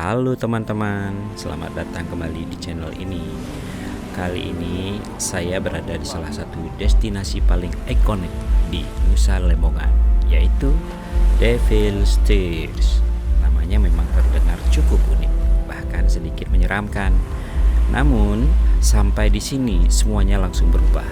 Halo teman-teman, selamat datang kembali di channel ini. Kali ini saya berada di salah satu destinasi paling ikonik di Nusa Lembongan, yaitu Devil's Tears. Namanya memang terdengar cukup unik, bahkan sedikit menyeramkan. Namun, sampai di sini semuanya langsung berubah.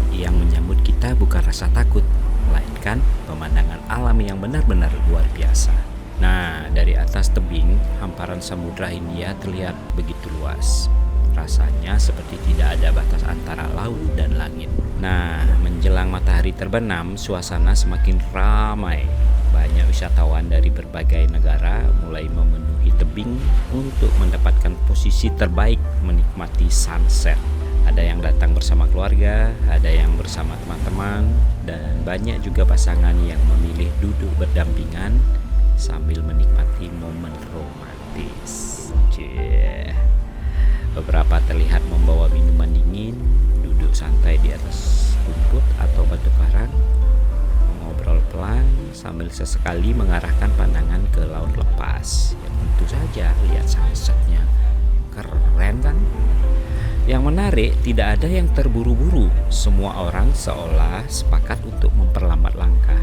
Yang menyambut kita bukan rasa takut, melainkan pemandangan alam yang benar-benar luar biasa. Nah, dari atas tebing, hamparan samudra Hindia terlihat begitu luas. Rasanya seperti tidak ada batas antara laut dan langit. Nah, menjelang matahari terbenam, suasana semakin ramai. Banyak wisatawan dari berbagai negara mulai memenuhi tebing untuk mendapatkan posisi terbaik menikmati sunset. Ada yang datang bersama keluarga, ada yang bersama teman-teman, dan banyak juga pasangan yang memilih duduk berdampingan sambil menikmati momen romantis. Beberapa terlihat membawa minuman dingin, duduk santai di atas rumput atau batu karang, mengobrol pelan sambil sesekali mengarahkan pandangan ke laut lepas. Ya, tentu saja lihat sunsetnya, keren kan? Yang menarik, tidak ada yang terburu-buru. Semua orang seolah sepakat untuk memperlambat langkah.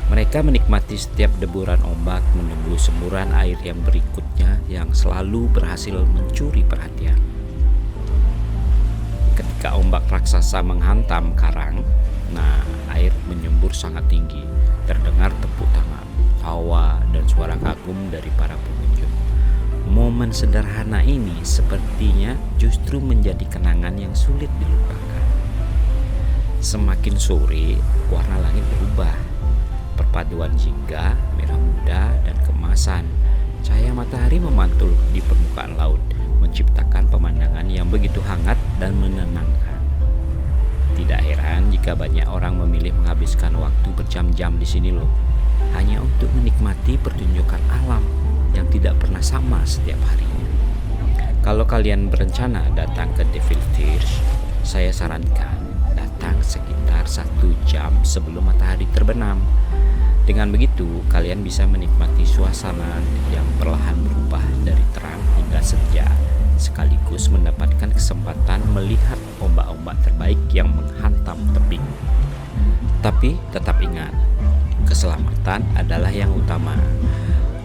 Mereka menikmati setiap deburan ombak, menunggu semburan air yang berikutnya yang selalu berhasil mencuri perhatian. Ketika ombak raksasa menghantam karang, air menyembur sangat tinggi. Terdengar tepuk tangan, tawa, dan suara kagum dari para pengunjung. Momen sederhana ini sepertinya justru menjadi kenangan yang sulit dilupakan. Semakin sore, warna langit berubah. Perpaduan jingga, merah muda, dan kemasan. Cahaya matahari memantul di permukaan laut, menciptakan pemandangan yang begitu hangat dan menenangkan. Tidak heran jika banyak orang memilih menghabiskan waktu berjam-jam di sini loh, hanya untuk menikmati pertunjukan alam yang tidak pernah sama setiap harinya. Kalau kalian berencana datang ke Devil's Tears, saya sarankan datang sekitar 1 jam sebelum matahari terbenam. Dengan begitu, kalian bisa menikmati suasana yang perlahan berubah dari terang hingga senja, sekaligus mendapatkan kesempatan melihat ombak-ombak terbaik yang menghantam tebing. Tapi tetap ingat, keselamatan adalah yang utama.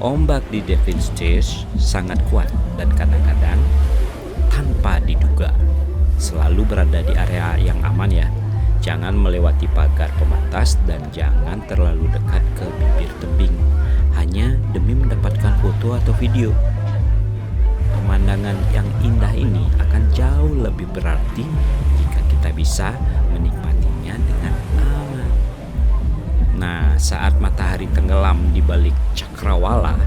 Ombak di Devil's Tears sangat kuat dan kadang-kadang tanpa diduga. Selalu berada di area yang aman ya. Jangan melewati pagar pembatas dan jangan terlalu dekat ke bibir tebing hanya demi mendapatkan foto atau video. Pemandangan yang indah ini akan jauh lebih berarti jika kita bisa menikmatinya dengan aman. Nah, saat matahari tenggelam di balik cakrawala,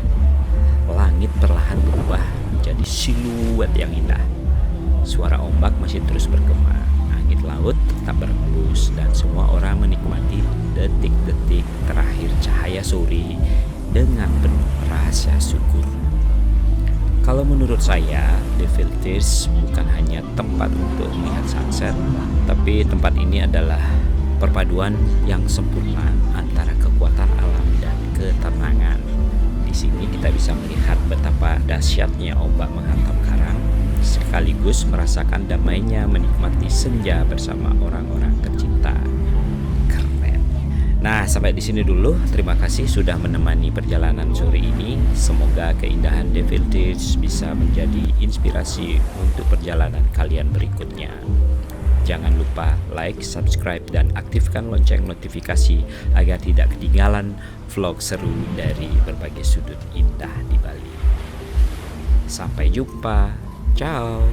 langit perlahan berubah menjadi siluet yang indah. Suara ombak masih terus bergema. Laut tetap berhembus dan semua orang menikmati detik-detik terakhir cahaya sore dengan penuh rasa syukur. Kalau menurut saya, Devil's Tears bukan hanya tempat untuk melihat sunset, tapi tempat ini adalah perpaduan yang sempurna antara kekuatan alam dan ketenangan. Di sini kita bisa melihat betapa dahsyatnya ombak menghantam karang, sekaligus merasakan damainya menikmati senja bersama orang-orang tercinta. Keren. Nah, sampai di sini dulu. Terima kasih sudah menemani perjalanan sore ini. Semoga keindahan Devil's Tears bisa menjadi inspirasi untuk perjalanan kalian berikutnya. Jangan lupa like, subscribe, dan aktifkan lonceng notifikasi agar tidak ketinggalan vlog seru dari berbagai sudut indah di Bali. Sampai jumpa. Ciao.